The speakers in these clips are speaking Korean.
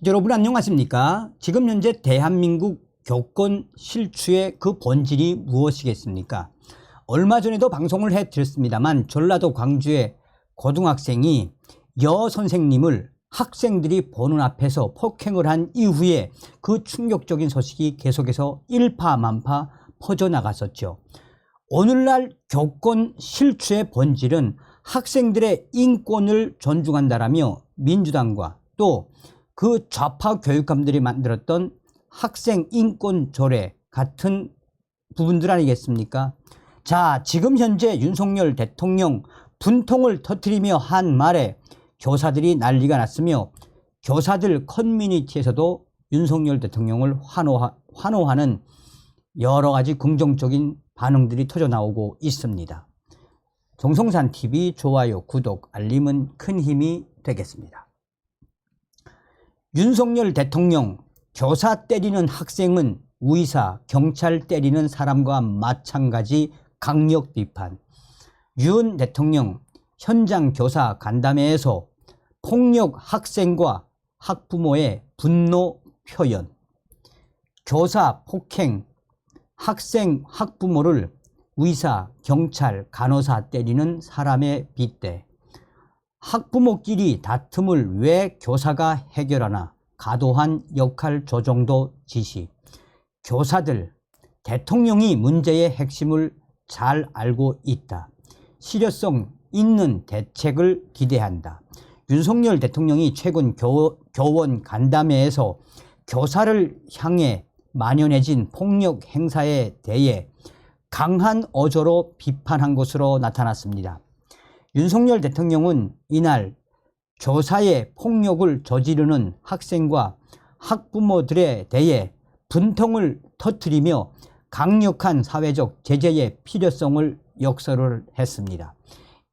여러분 안녕하십니까? 지금 현재 대한민국 교권 실추의 그 본질이 무엇이겠습니까? 얼마 전에도 방송을 해드렸습니다만 전라도 광주의 고등학생이 여 선생님을 학생들이 보는 앞에서 폭행을 한 이후에 그 충격적인 소식이 계속해서 일파만파 퍼져나갔었죠. 오늘날 교권 실추의 본질은 학생들의 인권을 존중한다라며 민주당과 또 그 좌파 교육감들이 만들었던 학생 인권 조례 같은 부분들 아니겠습니까? 자, 지금 현재 윤석열 대통령 분통을 터뜨리며 한 말에 교사들이 난리가 났으며 교사들 커뮤니티에서도 윤석열 대통령을 환호하는 여러 가지 긍정적인 반응들이 터져 나오고 있습니다. 정성산TV 좋아요, 구독, 알림은 큰 힘이 되겠습니다. 윤석열 대통령 교사 때리는 학생은 의사, 경찰 때리는 사람과 마찬가지 강력 비판. 윤 대통령 현장 교사 간담회에서 폭력 학생과 학부모의 분노 표현. 교사 폭행, 학생, 학부모를 의사, 경찰, 간호사 때리는 사람의 빗대. 학부모끼리 다툼을 왜 교사가 해결하나? 과도한 역할 조정도 지시. 교사들, 대통령이 문제의 핵심을 잘 알고 있다. 실효성 있는 대책을 기대한다. 윤석열 대통령이 최근 교원 간담회에서 교사를 향해 만연해진 폭력 행사에 대해 강한 어조로 비판한 것으로 나타났습니다. 윤석열 대통령은 이날 교사의 폭력을 저지르는 학생과 학부모들에 대해 분통을 터뜨리며 강력한 사회적 제재의 필요성을 역설을 했습니다.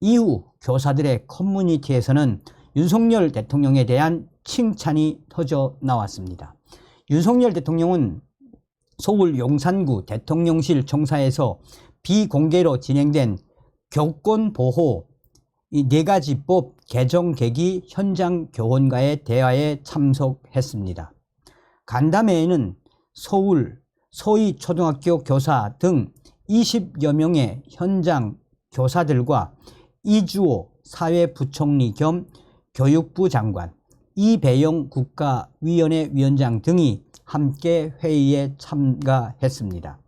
이후 교사들의 커뮤니티에서는 윤석열 대통령에 대한 칭찬이 터져 나왔습니다. 윤석열 대통령은 서울 용산구 대통령실 청사에서 비공개로 진행된 교권보호 이 4가지법 개정 계기 현장 교원과의 대화에 참석했습니다. 간담회에는 서울 서희초등학교 교사 등 20여 명의 현장 교사들과 이주호 사회부총리 겸 교육부 장관, 이배영 국가위원회 위원장 등이 함께 회의에 참가했습니다.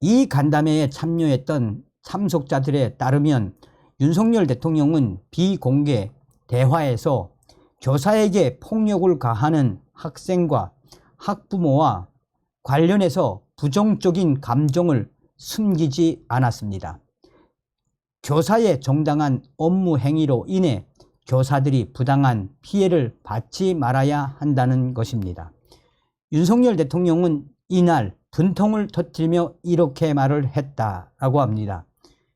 이 간담회에 참여했던 참석자들에 따르면 윤석열 대통령은 비공개 대화에서 교사에게 폭력을 가하는 학생과 학부모와 관련해서 부정적인 감정을 숨기지 않았습니다. 교사의 정당한 업무 행위로 인해 교사들이 부당한 피해를 받지 말아야 한다는 것입니다. 윤석열 대통령은 이날 분통을 터뜨리며 이렇게 말을 했다라고 합니다.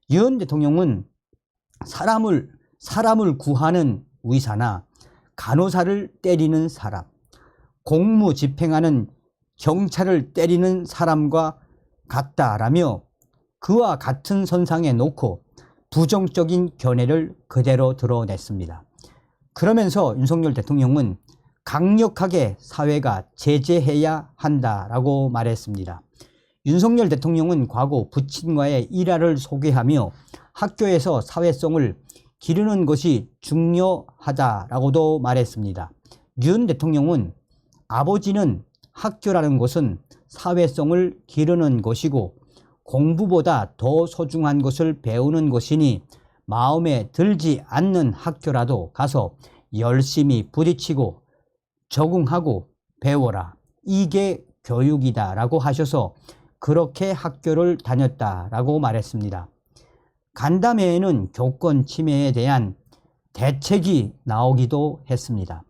윤 대통령은 사람을 구하는 의사나 간호사를 때리는 사람, 공무 집행하는 경찰을 때리는 사람과 같다라며 그와 같은 선상에 놓고 부정적인 견해를 그대로 드러냈습니다. 그러면서 윤석열 대통령은 강력하게 사회가 제재해야 한다라고 말했습니다. 윤석열 대통령은 과거 부친과의 일화를 소개하며 학교에서 사회성을 기르는 것이 중요하다라고도 말했습니다. 윤 대통령은 아버지는 학교라는 것은 사회성을 기르는 것이고 공부보다 더 소중한 것을 배우는 것이니 마음에 들지 않는 학교라도 가서 열심히 부딪히고 적응하고 배워라. 이게 교육이다라고 하셔서 그렇게 학교를 다녔다라고 말했습니다. 간담회에는 교권 침해에 대한 대책이 나오기도 했습니다.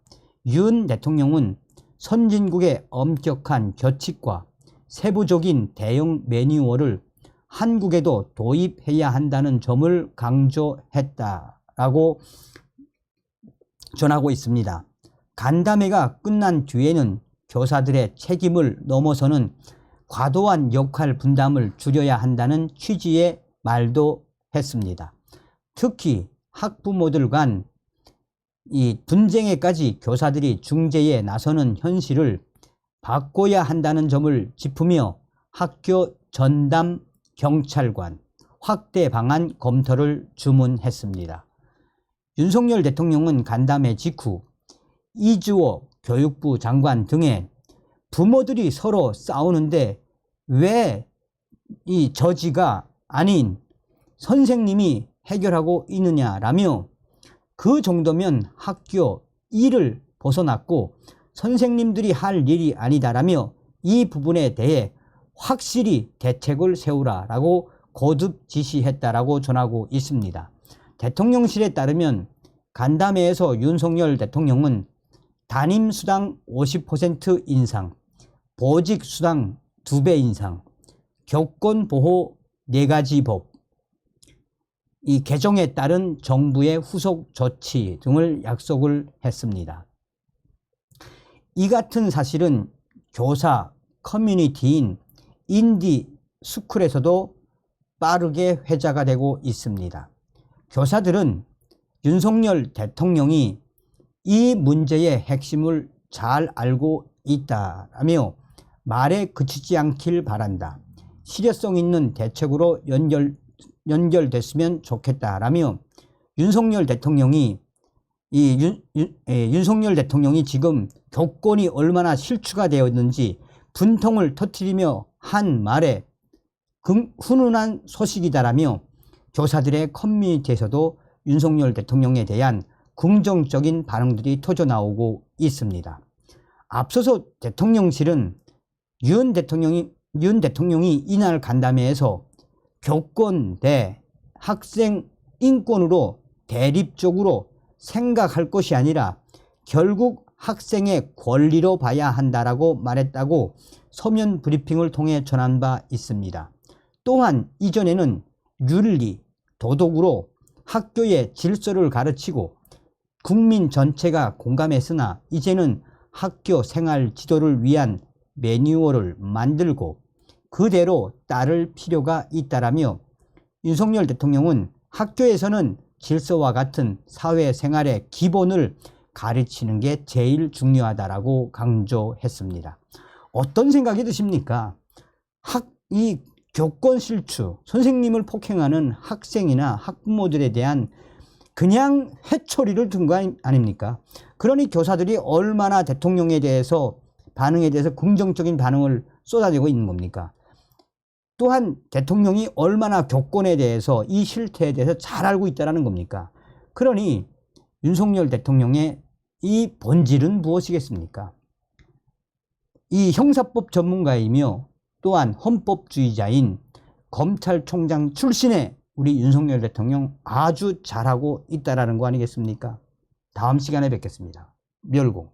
윤 대통령은 선진국의 엄격한 규칙과 세부적인 대응 매뉴얼을 한국에도 도입해야 한다는 점을 강조했다라고 전하고 있습니다. 간담회가 끝난 뒤에는 교사들의 책임을 넘어서는 과도한 역할 분담을 줄여야 한다는 취지의 말도 했습니다. 특히 학부모들 간 이 분쟁에까지 교사들이 중재에 나서는 현실을 바꿔야 한다는 점을 짚으며 학교 전담 경찰관 확대 방안 검토를 주문했습니다. 윤석열 대통령은 간담회 직후 이주호 교육부 장관 등의 부모들이 서로 싸우는데 왜 이 저지가 아닌 선생님이 해결하고 있느냐라며 그 정도면 학교 일을 벗어났고 선생님들이 할 일이 아니다라며 이 부분에 대해 확실히 대책을 세우라라고 거듭 지시했다라고 전하고 있습니다. 대통령실에 따르면 간담회에서 윤석열 대통령은 담임수당 50% 인상, 보직수당 2배 인상, 교권보호 4가지 법, 이 개정에 따른 정부의 후속 조치 등을 약속을 했습니다. 이 같은 사실은 교사 커뮤니티인 인디스쿨에서도 빠르게 회자가 되고 있습니다. 교사들은 윤석열 대통령이 이 문제의 핵심을 잘 알고 있다라며 말에 그치지 않길 바란다. 실효성 있는 대책으로 연결됐으면 좋겠다라며 윤석열 대통령이 윤석열 대통령이 지금 교권이 얼마나 실추가 되었는지 분통을 터뜨리며 한 말에 훈훈한 소식이다라며 교사들의 커뮤니티에서도 윤석열 대통령에 대한 긍정적인 반응들이 터져나오고 있습니다. 앞서서 대통령실은 윤 대통령이 이날 간담회에서 교권 대 학생 인권으로 대립적으로 생각할 것이 아니라 결국 학생의 권리로 봐야 한다라고 말했다고 서면 브리핑을 통해 전한 바 있습니다. 또한 이전에는 윤리, 도덕으로 학교의 질서를 가르치고 국민 전체가 공감했으나 이제는 학교 생활 지도를 위한 매뉴얼을 만들고 그대로 따를 필요가 있다라며 윤석열 대통령은 학교에서는 질서와 같은 사회생활의 기본을 가르치는 게 제일 중요하다라고 강조했습니다. 어떤 생각이 드십니까? 이 교권 실추, 선생님을 폭행하는 학생이나 학부모들에 대한 그냥 회초리를 든 거 아닙니까? 그러니 교사들이 얼마나 대통령에 대해서 반응에 대해서 긍정적인 반응을 쏟아내고 있는 겁니까? 또한 대통령이 얼마나 교권에 대해서 이 실태에 대해서 잘 알고 있다는 겁니까? 그러니 윤석열 대통령의 이 본질은 무엇이겠습니까? 이 형사법 전문가이며 또한 헌법주의자인 검찰총장 출신의 우리 윤석열 대통령 아주 잘하고 있다는 거 아니겠습니까? 다음 시간에 뵙겠습니다. 멸공.